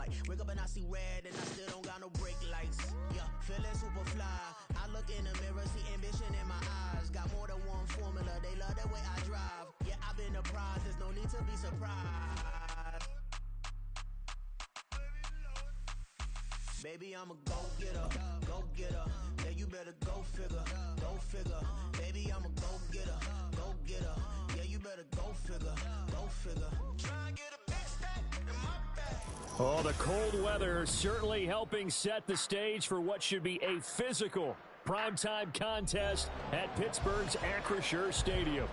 Like, wake up and I see red and I still don't got no brake lights. Yeah, feeling super fly. I look in the mirror, see ambition in my eyes. Got more than one formula, they love the way I drive. Yeah, I've been the prize, there's no need to be surprised. Baby, I'm a go-getter, go-getter. Yeah, you better go figure, go figure. Baby, I'm a go-getter, go-getter. Yeah, you better go figure, go figure. Try and get a big stack in my bag. Oh, the cold weather certainly helping set the stage for what should be a physical primetime contest at Pittsburgh's Acrisure Stadium.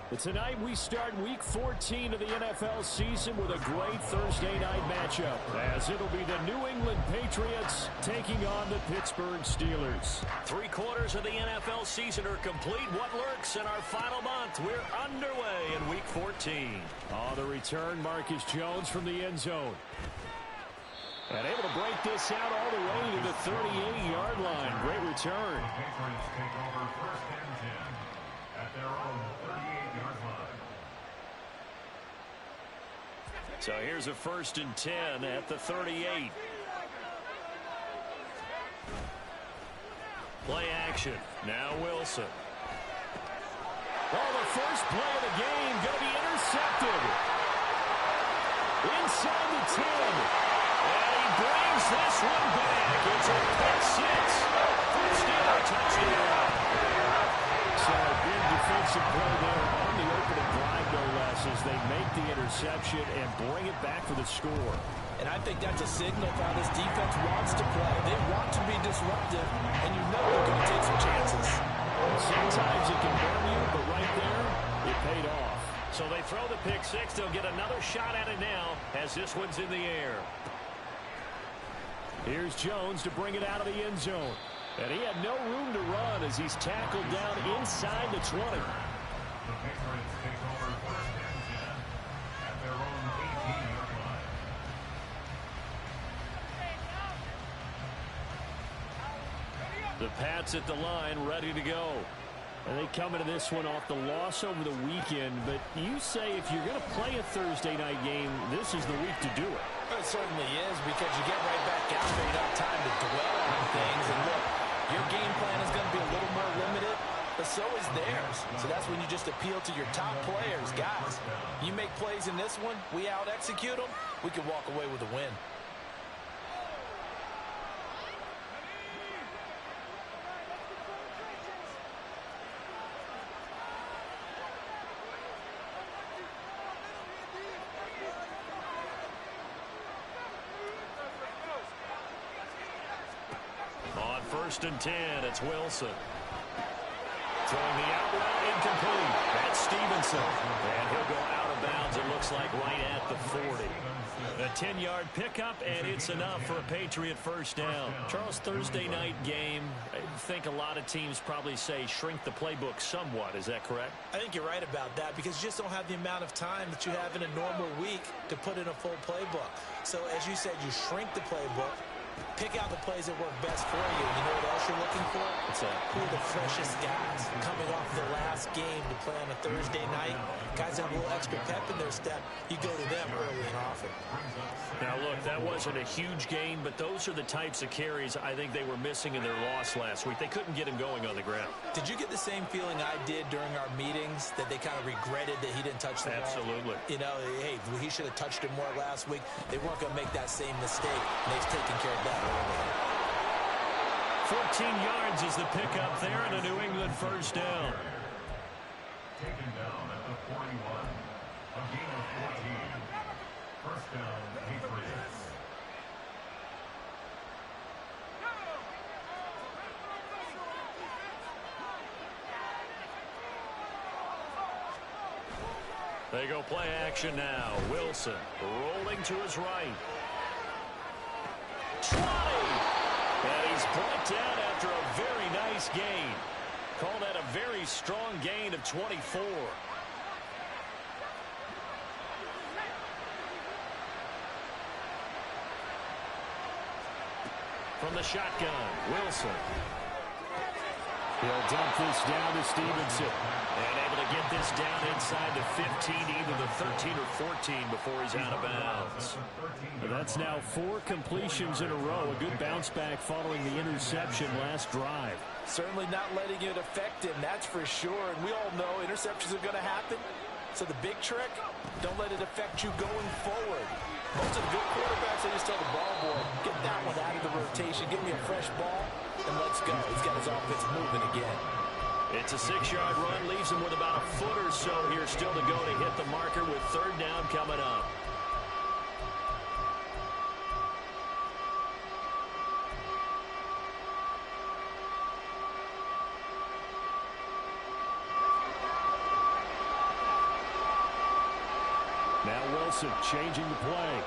But tonight we start Week 14 of the NFL season with a great Thursday night matchup, as it'll be the New England Patriots taking on the Pittsburgh Steelers. 3/4 of the NFL season are complete. What lurks in our final month? We're underway in Week 14. On the return, Marcus Jones from the end zone. And able to break this out all the way to the 38-yard line. Great return. The Patriots take over first and 10 at their own 38-yard line. So here's a 1st and 10 at the 38. Play action. Now Wilson. Oh, the first play of the game going to be intercepted. Inside the 10. And he brings this one back. It's a pick six. Steeler touchdown. So a big defensive play there on the opening drive, no less, as they make the interception and bring it back for the score. And I think that's a signal for how this defense wants to play. They want to be disruptive, and you know they're going to take some chances. Sometimes it can burn you, but right there, it paid off. So they throw the pick six. They'll get another shot at it now as this one's in the air. Here's Jones to bring it out of the end zone. And he had no room to run as he's tackled down inside the 20. The Patriots take over first and 10 at their own 18-yard line. The Pats at the line, ready to go. And they come into this one off the loss over the weekend. But you say if you're going to play a Thursday night game, this is the week to do it. It certainly is, because you get right back out there. You don't have time to dwell on things. And look, your game plan is going to be a little more limited, but so is theirs. So that's when you just appeal to your top players. Guys, you make plays in this one, we out-execute them, we can walk away with a win. On 1st and 10, it's Wilson. Throwing the out route, incomplete. That's Stevenson. And he'll go out of bounds, it looks like, right at the 40. A 10-yard pickup, and it's enough for a Patriot first down. Charles, Thursday night game, I think a lot of teams probably say shrink the playbook somewhat. Is that correct? I think you're right about that, because you just don't have the amount of time that you have in a normal week to put in a full playbook. So as you said, you shrink the playbook, pick out the plays that work best for you. You know what else you're looking for? What's that? Who are the freshest guys coming off the last game to play on a Thursday night? Guys have a little extra pep in their step. You go to them early and often. Now, look, that wasn't a huge gain, but those are the types of carries I think they were missing in their loss last week. They couldn't get him going on the ground. Did you get the same feeling I did during our meetings, that they kind of regretted that he didn't touch the ball? Absolutely. You know, hey, he should have touched it more last week. They weren't going to make that same mistake, and they've taken care of that early. 14 yards is the pickup there, and a New England first down. Taken down at the 41. A gain of 14. First down, Patriots. They go play action now. Wilson rolling to his right. 20! And he's brought down after a very nice gain. Call that a very strong gain of 24. From the shotgun, Wilson. He'll dump this down to Stevenson. And able to get this down inside the 15, either the 13 or 14 before he's out of bounds. That's now 4 completions in a row. A good bounce back following the interception last drive. Certainly not letting it affect him, that's for sure. And we all know interceptions are going to happen. So the big trick, don't let it affect you going forward. Most of the good quarterbacks, they just tell the ball boy, get that one out of the rotation, give me a fresh ball, and let's go. He's got his offense moving again. It's a 6-yard run, leaves him with about a foot or so here still to go to hit the marker with 3rd down coming up. Now Wilson changing the play.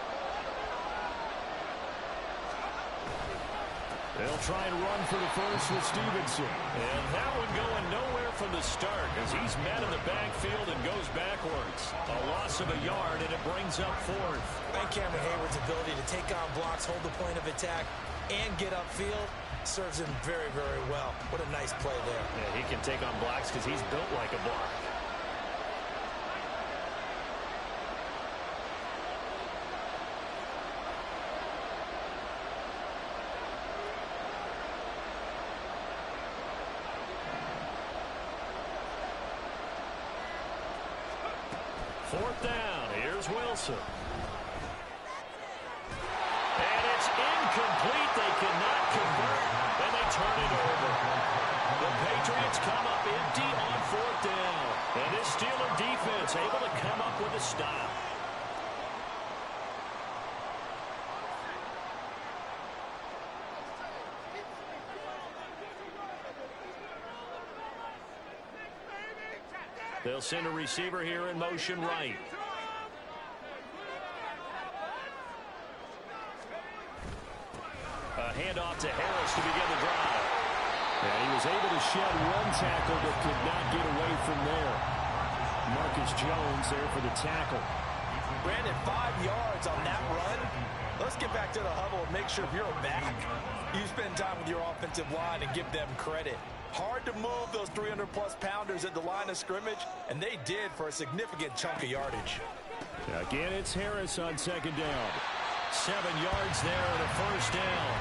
They'll try and run for the first with Stevenson. And that one going nowhere from the start as he's met in the backfield and goes backwards. A loss of a yard, and it brings up 4th. And Cameron Hayward's ability to take on blocks, hold the point of attack, and get upfield serves him very, very well. What a nice play there. Yeah, he can take on blocks because he's built like a block. Fourth down. Here's Wilson. And it's incomplete. They cannot convert, and they turn it over. The Patriots come up empty on 4th down. And this Steeler defense able to come up with a stop. They'll send a receiver here in motion right. A handoff to Harris to begin the drive. And he was able to shed 1 tackle but could not get away from there. Marcus Jones there for the tackle. Brandon, 5 yards on that run. Let's get back to the huddle and make sure if you're a back, you spend time with your offensive line and give them credit. Hard to move those 300-plus pounders at the line of scrimmage, and they did for a significant chunk of yardage. Again, it's Harris on 2nd down. 7 yards there and a 1st down.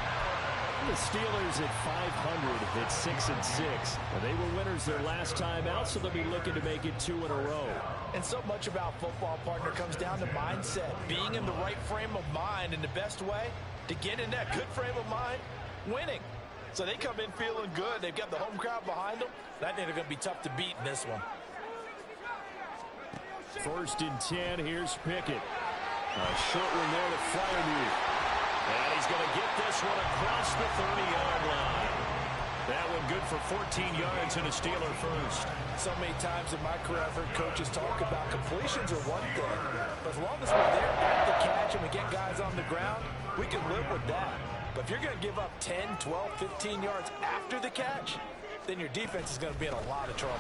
The Steelers at 500 at 6-6. They were winners their last time out, so they'll be looking to make it 2 in a row. And so much about football, partner, comes down to mindset. Being in the right frame of mind, and the best way to get in that good frame of mind, winning. So they come in feeling good. They've got the home crowd behind them. I think they're going to be tough to beat in this one. 1st and 10. Here's Pickett. A short one there to Freiermuth. And he's going to get this one across the 30-yard line. That one good for 14 yards and a Steeler first. So many times in my career, I've heard coaches talk about completions are one thing. But as long as we're there at the catch and we get guys on the ground, we can live with that. But if you're going to give up 10, 12, 15 yards after the catch, then your defense is going to be in a lot of trouble.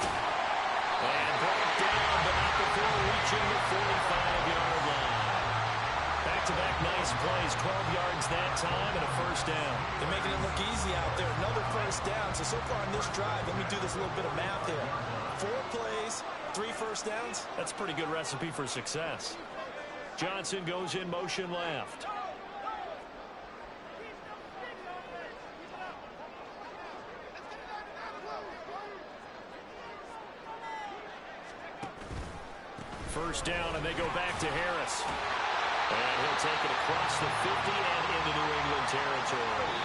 And brought down, but not before reaching the 45-yard line. Back-to-back nice plays, 12 yards that time and a 1st down. They're making it look easy out there. Another 1st down. So far in this drive, let me do this little bit of math here. 4 plays, 3 1st downs. That's a pretty good recipe for success. Johnson goes in motion left. First down, and they go back to Harris. And he'll take it across the 50 and into New England territory.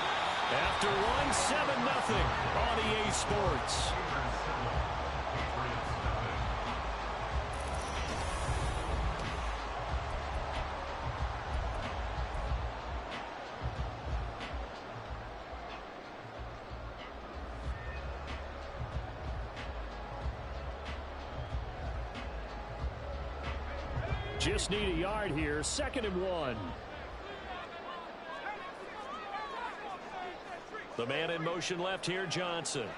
After one, 7-0 on EA Sports. Just need a yard here. 2nd and 1. The man in motion left here, Johnson.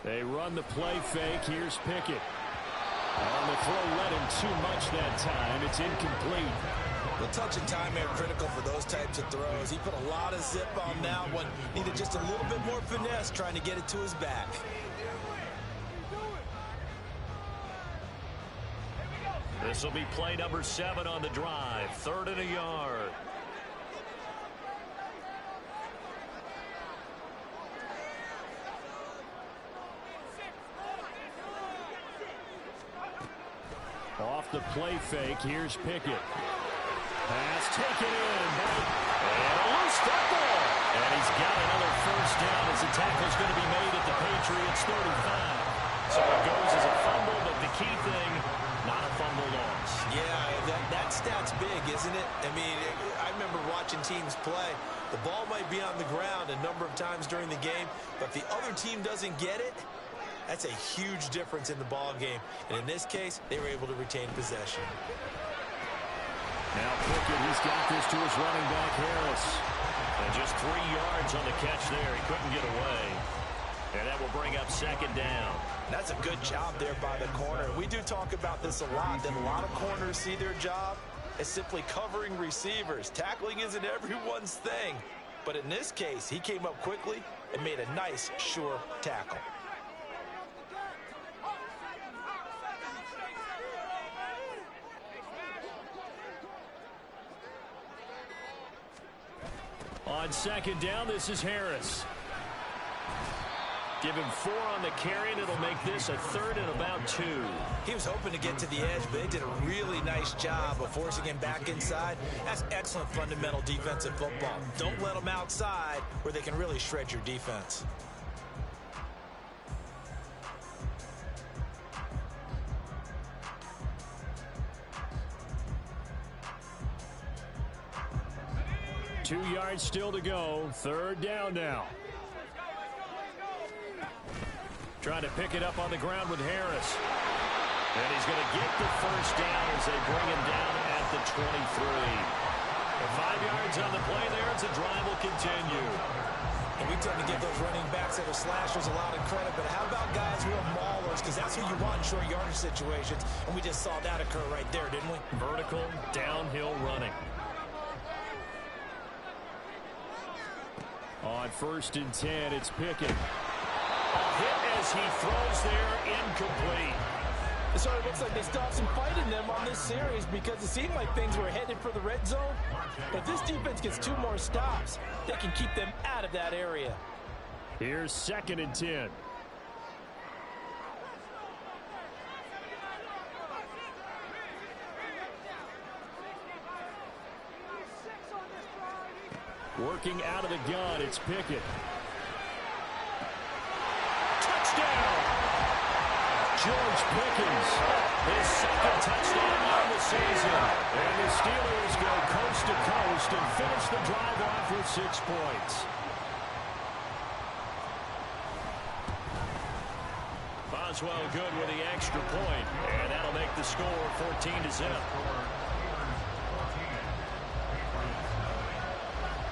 They run the play fake. Here's Pickett. And the throw led him too much that time. It's incomplete. The touch and time are critical for those types of throws. He put a lot of zip on that one. Needed just a little bit more finesse trying to get it to his back. This will be play number 7 on the drive. 3rd and a yard. Off the play fake, here's Pickett. Pass taken in. And a loose tackle. And he's got another first down as the tackle's going to be made at the Patriots 35. So it goes as a fumble, but the key thing, not a fumble loss. Yeah, that stat's big, isn't it? I mean, I remember watching teams play. The ball might be on the ground a number of times during the game, but if the other team doesn't get it, that's a huge difference in the ball game. And in this case, they were able to retain possession. Now Pickett, he's got this to his running back, Harris. And just 3 yards on the catch there. He couldn't get away. And that will bring up 2nd down. That's a good job there by the corner. We do talk about this a lot, that a lot of corners see their job as simply covering receivers. Tackling isn't everyone's thing. But in this case, he came up quickly and made a nice, sure tackle. On 2nd down, this is Harris. Give him 4 on the carry, and it'll make this a 3rd and about 2. He was hoping to get to the edge, but they did a really nice job of forcing him back inside. That's excellent fundamental defensive football. Don't let them outside where they can really shred your defense. Two yards still to go. 3rd down now. Trying to pick it up on the ground with Harris. And he's going to get the first down as they bring him down at the 23. And 5 yards on the play there as the drive will continue. And we tend to give those running backs that are slashers a lot of credit, but how about guys who are maulers? Because that's who you want in short yardage situations. And we just saw that occur right there, didn't we? Vertical, downhill running. On 1st and 10, it's Pickett. A hit as he throws there, incomplete. So it looks like they stopped some fight in them on this series because it seemed like things were headed for the red zone. But if this defense gets 2 more stops, they can keep them out of that area. Here's 2nd and 10. Working out of the gun, it's Pickett. Touchdown! George Pickens, His 2nd touchdown on the season. and the Steelers go coast to coast and finish the drive off with 6 points. Boswell good with the extra point, and that'll make the score 14-0.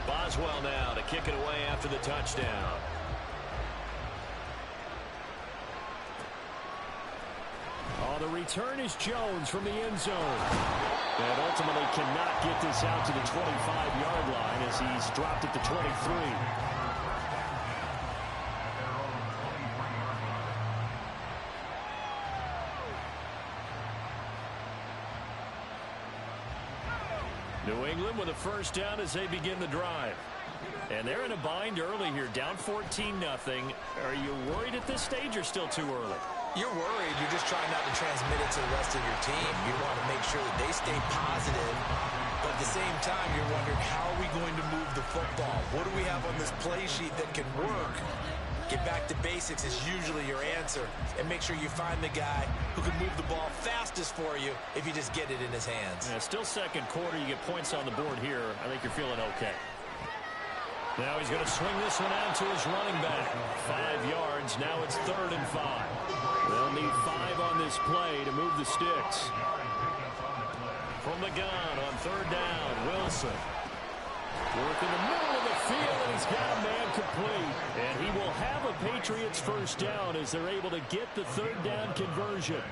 Boswell now to kick it away after the touchdown. On the return is Jones from the end zone. And ultimately cannot get this out to the 25-yard line as he's dropped at the 23. New England with a first down as they begin the drive. And they're in a bind early here, down 14-0. Are you worried at this stage or still too early? You're worried. You're just trying not to transmit it to the rest of your team. You want to make sure that they stay positive. But at the same time, you're wondering, how are we going to move the football? What do we have on this play sheet that can work? Get back to basics is usually your answer. And make sure you find the guy who can move the ball fastest for you if you just get it in his hands. Yeah, still 2nd quarter. You get points on the board here. I think you're feeling okay. Now he's going to swing this one out to his running back. 5 yards. Now it's 3rd and 5. They'll need 5 on this play to move the sticks. From the gun on 3rd down, Wilson. Work in the middle of the field, and he's got a man complete. And he will have a Patriots first down as they're able to get the 3rd down conversion.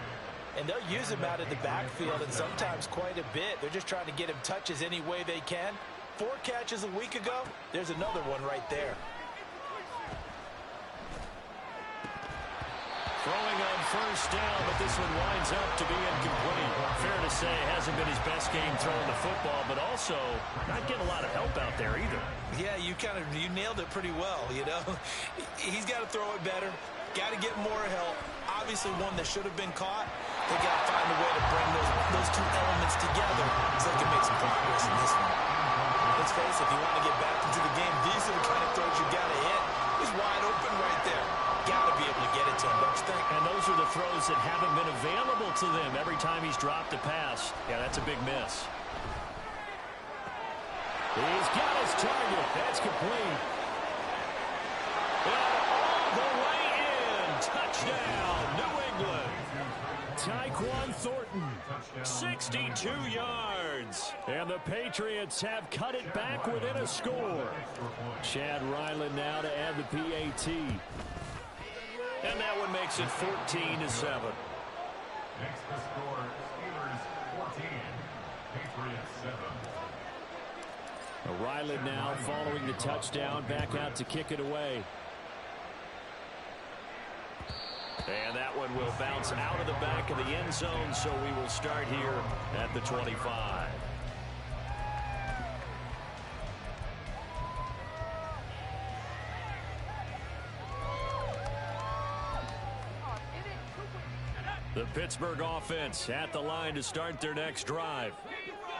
And they'll use him out in the backfield, and sometimes quite a bit. They're just trying to get him touches any way they can. 4 catches a week ago, there's another one right there. Throwing on first down, but this one winds up to be incomplete. Fair to say, it hasn't been his best game throwing the football, but also not getting a lot of help out there either. Yeah, you nailed it pretty well, you know. He's got to throw it better, got to get more help. Obviously one that should have been caught. They got to find a way to bring those two elements together so they can make some progress in this one. Let's face it, if you want to get back into the game, these are the kind of throws you got to hit. He's wide open right there. Got to be able to get it to him, don't you think? And those are the throws that haven't been available to them every time he's dropped a pass. Yeah, that's a big miss. He's got his target. That's complete. And all the way in. Touchdown, New England. Tyquan Thornton, 62 yards. And the Patriots have cut it back within a score. Chad Ryland now to add the PAT. And that one makes it 14-7. Next to score, Steelers 14, Patriots 7. Ryland now following the touchdown, back out to kick it away. And that one will bounce out of the back of the end zone, so we will start here at the 25. The Pittsburgh offense at the line to start their next drive.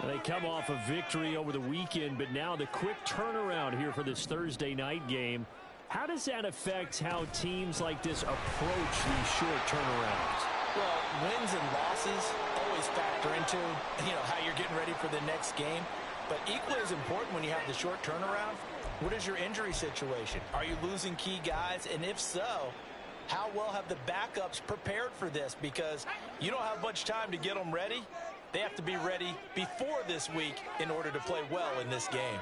They come off a victory over the weekend, but now the quick turnaround here for this Thursday night game. How does that affect how teams like this approach these short turnarounds? Well, wins and losses always factor into, how you're getting ready for the next game. But equally as important when you have the short turnaround, what is your injury situation? Are you losing key guys? And if so, how well have the backups prepared for this? Because you don't have much time to get them ready. They have to be ready before this week in order to play well in this game.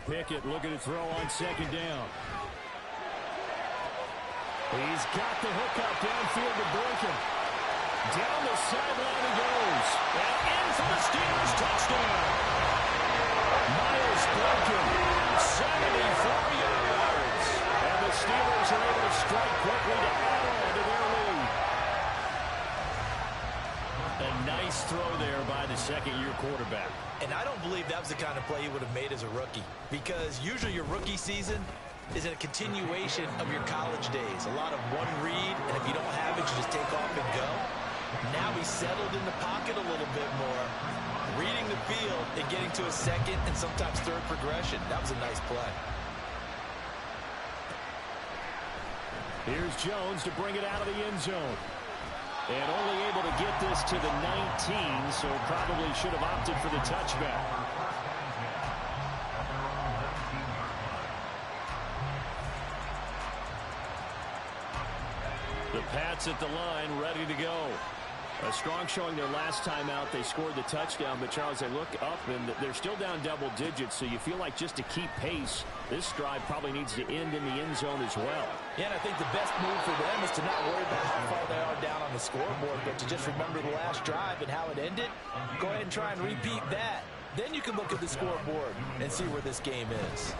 Pickett looking to throw on second down. He's got the hookup downfield to Boykin. Down the sideline he goes. And in for the Steelers touchdown. Miles Boykin, 74 yards. And the Steelers are able to strike quickly to add on to their lead. A nice throw there by the second-year quarterback. And I don't believe that was the kind of play he would have made as a rookie, because usually your rookie season is a continuation of your college days. A lot of one read, and if you don't have it, you just take off and go. Now he's settled in the pocket a little bit more, reading the field and getting to a second and sometimes third progression. That was a nice play. Here's Jones to bring it out of the end zone. And only able to get this to the 19, so probably should have opted for the touchback. The Pats at the line, ready to go. A strong showing their last time out. They scored the touchdown, but Charles, they look up and they're still down double digits, so you feel like just to keep pace, this drive probably needs to end in the end zone as well. Yeah, and I think the best move for them is to not worry about how far they are down on the scoreboard, but to just remember the last drive and how it ended. Go ahead and try and repeat that. Then you can look at the scoreboard and see where this game is.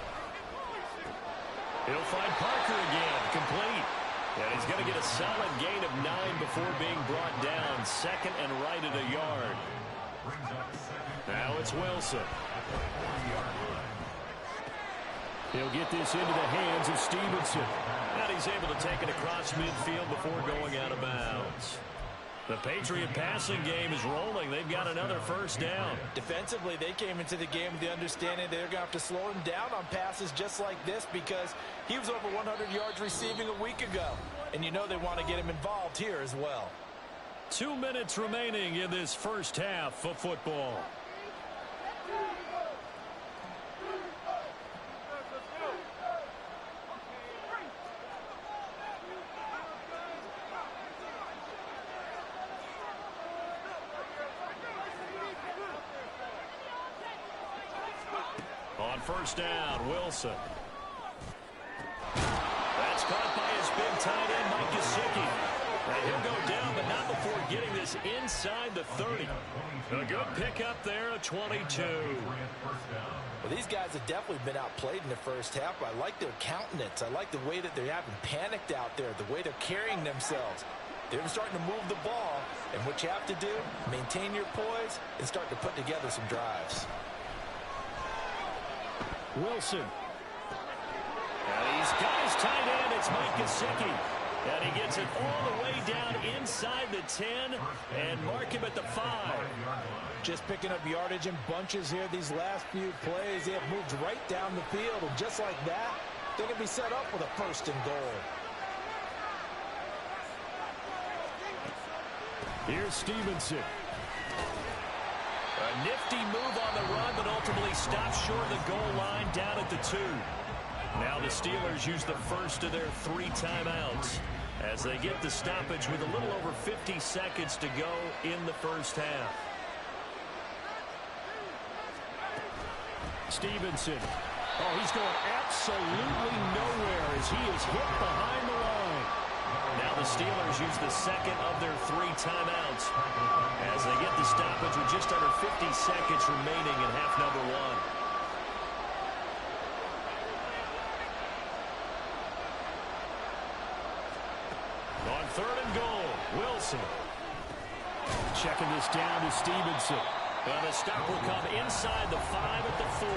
He'll find Parker again, complete. And he's going to get a solid gain of 9 before being brought down. Second and right at a yard. Now it's Wilson. He'll get this into the hands of Stevenson. And he's able to take it across midfield before going out of bounds. The Patriot passing game is rolling. They've got another first down. Defensively, they came into the game with the understanding they're going to have to slow him down on passes just like this, because he was over 100 yards receiving a week ago. And you know they want to get him involved here as well. 2 minutes remaining in this first half of football. on first down, Wilson. That's caught by his big tight end, Mike Gesicki. And he'll go down, but not before getting this inside the 30. A good pickup there, a 22. Well, these guys have definitely been outplayed in the first half. I like their countenance. I like the way that they haven't panicked out there, the way they're carrying themselves. They're starting to move the ball, and what you have to do, maintain your poise and start to put together some drives. Wilson. And he's got his tight end. It's Mike Gesicki. And he gets it all the way down inside the 10 and mark him at the 5. Just picking up yardage in bunches here these last few plays. They have moved right down the field, and just like that, they're going to be set up with a first and goal. Here's Stevenson. A nifty move on the run, but ultimately stops short of the goal line down at the 2. Now the Steelers use the first of their 3 timeouts as they get the stoppage with a little over 50 seconds to go in the first half. Stevenson. Oh, he's going absolutely nowhere as he is hit behind the line. Now the Steelers use the second of their 3 timeouts as they get the stoppage with just under 50 seconds remaining in half number 1. On 3rd and goal, Wilson. Checking this down to Stevenson. And the stop will come inside the 5 at the 4.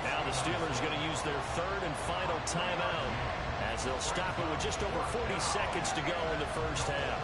Now the Steelers going to use their 3rd and final timeout as they'll stop it with just over 40 seconds to go in the first half.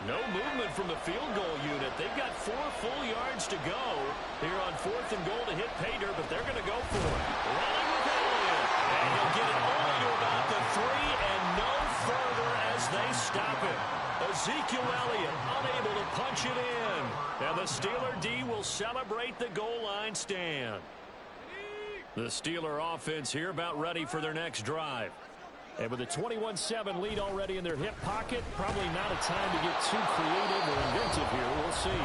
No movement from the field goal unit. They've got 4 full yards to go here on 4th and goal to hit pay dirt, but they're going to go for it. Running with Elliott. And he'll get it only to about the 3 and no further as they stop it. Ezekiel Elliott unable to punch it in. And the Steeler D will celebrate the goal line stand. The Steeler offense here about ready for their next drive. And with a 21-7 lead already in their hip pocket, probably not a time to get too creative or inventive here. We'll see.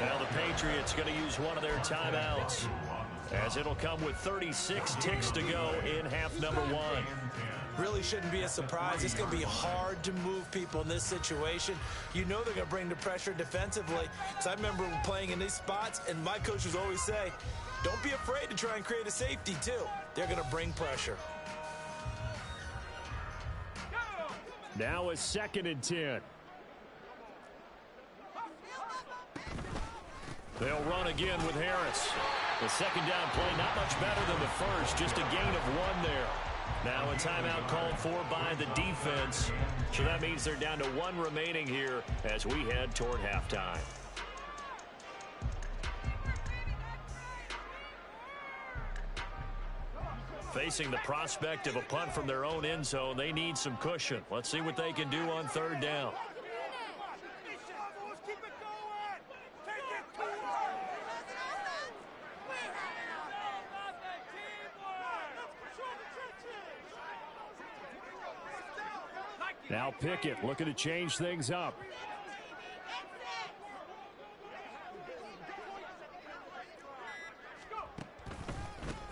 Now the Patriots going to use one of their timeouts as it'll come with 36 ticks to go in half number 1. Really shouldn't be a surprise. It's going to be hard to move people in this situation. You know they're going to bring the pressure defensively. So I remember playing in these spots, and my coaches always say, don't be afraid to try and create a safety, too. They're going to bring pressure. Now a 2nd and 10. They'll run again with Harris. The second down play, not much better than the first, just a gain of 1 there. Now a timeout called for by the defense. So that means they're down to 1 remaining here as we head toward halftime. Facing the prospect of a punt from their own end zone, they need some cushion. Let's see what they can do on 3rd down. Now Pickett looking to change things up.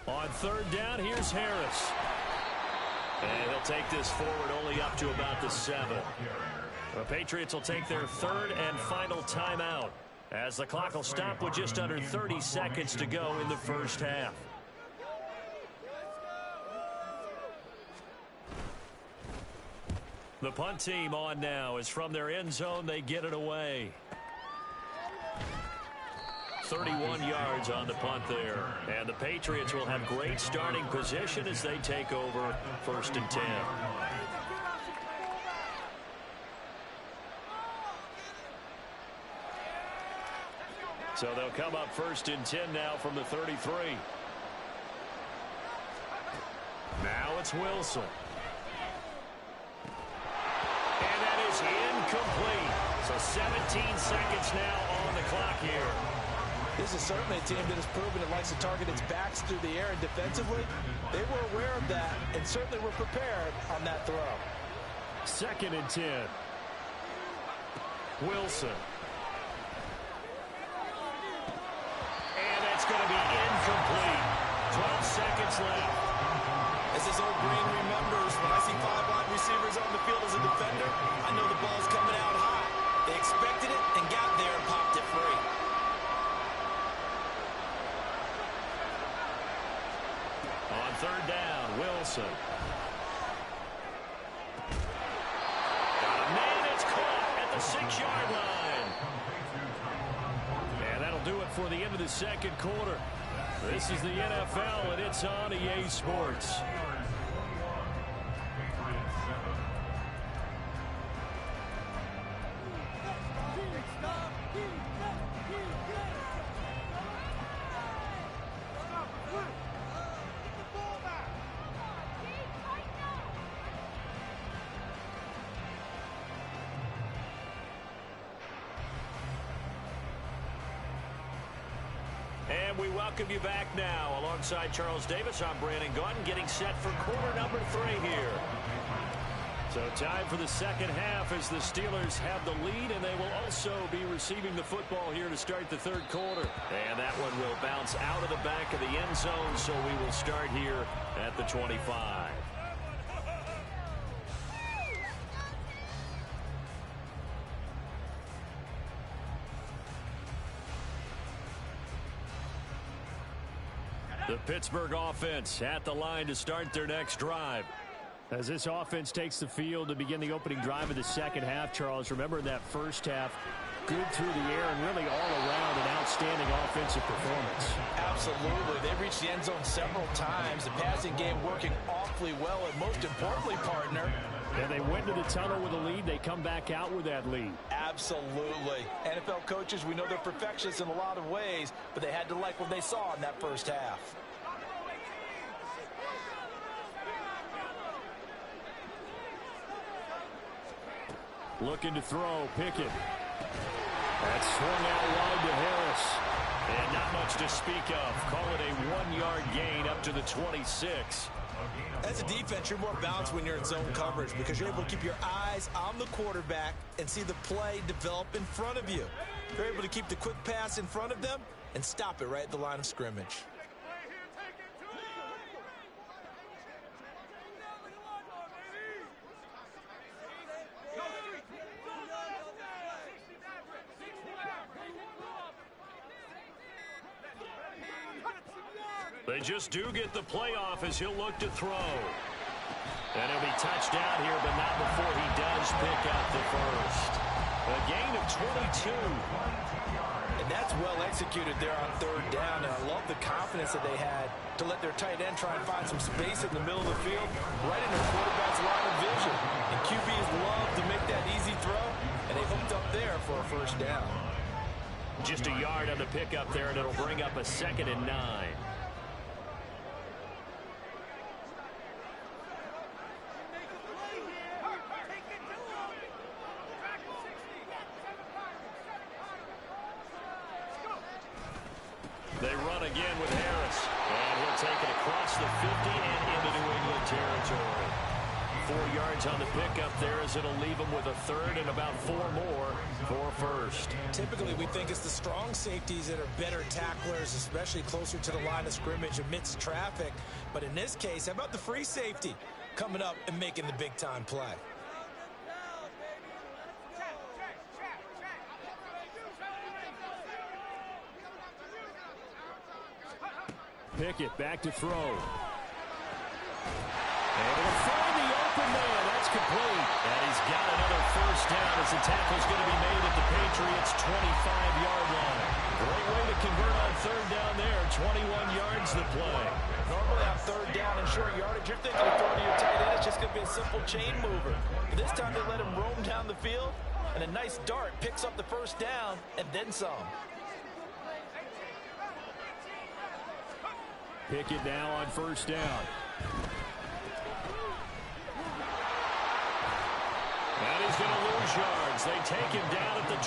On 3rd down, here's Harris. And he'll take this forward only up to about the 7. The Patriots will take their 3rd and final timeout as the clock will stop with just under 30 seconds to go in the first half. The punt team on now is from their end zone. They get it away. 31 yards on the punt there. And the Patriots will have great starting position as they take over 1st and 10. So they'll come up 1st and 10 now from the 33. Now it's Wilson. And that is incomplete. So 17 seconds now on the clock here. This is certainly a team that has proven it likes to target its backs through the air, and defensively, they were aware of that and certainly were prepared on that throw. 2nd and 10. Wilson. And that's going to be incomplete. 12 seconds left. As this old Green remembers, when I see 5 wide receivers on the field as a defender, I know the ball's coming out high. They expected it and got there and popped it free. On 3rd down, Wilson. Got a man, it's caught at the 6-yard line. And that'll do it for the end of the 2nd quarter. This is the NFL, and it's on EA Sports. And we welcome you back now. Alongside Charles Davis, I'm Brandon Gaudin, getting set for quarter number 3 here. So time for the 2nd half as the Steelers have the lead, and they will also be receiving the football here to start the 3rd quarter. And that one will bounce out of the back of the end zone, so we will start here at the 25. The Pittsburgh offense at the line to start their next drive. As this offense takes the field to begin the opening drive of the 2nd half, Charles, remember in that 1st half, good through the air and really all around an outstanding offensive performance. Absolutely. They reached the end zone several times. The passing game working awfully well, and most importantly, partner, and they went to the tunnel with a lead. They come back out with that lead. Absolutely. NFL coaches, we know they're perfectionists in a lot of ways, but they had to like what they saw in that 1st half. Looking to throw, Pickett. That's swung out wide to Harris. And not much to speak of. Call it a 1-yard gain up to the 26. As a defense, you're more balanced when you're in zone coverage because you're able to keep your eyes on the quarterback and see the play develop in front of you. You're able to keep the quick pass in front of them and stop it right at the line of scrimmage. They just do get the playoff as he'll look to throw. And he'll be touched down here, but not before he does pick up the first. A gain of 22. And that's well executed there on 3rd down. And I love the confidence that they had to let their tight end try and find some space in the middle of the field, right in their quarterback's line of vision. And QBs love to make that easy throw, and they hooked up there for a 1st down. Just a yard on the pickup there, and it'll bring up a 2nd and 9. They run again with Harris. And he'll take it across the 50 and into New England territory. 4 yards on the pickup there as it'll leave him with a 3rd and about 4 more for 1st. Typically, we think it's the strong safeties that are better tacklers, especially closer to the line of scrimmage amidst traffic. But in this case, how about the free safety coming up and making the big-time play? Pickett back to throw. And he'll find the open man. That's complete. And he's got another 1st down as the tackle's going to be made at the Patriots' 25-yard line. Great way to convert on 3rd down there. 21 yards the play. Normally on 3rd down and short yardage, you're thinking of throwing to your tight end. It's just going to be a simple chain mover. But this time they let him roam down the field, and a nice dart picks up the 1st down and then some. Pickett now on 1st down. And he's going to lose yards. They take him down at the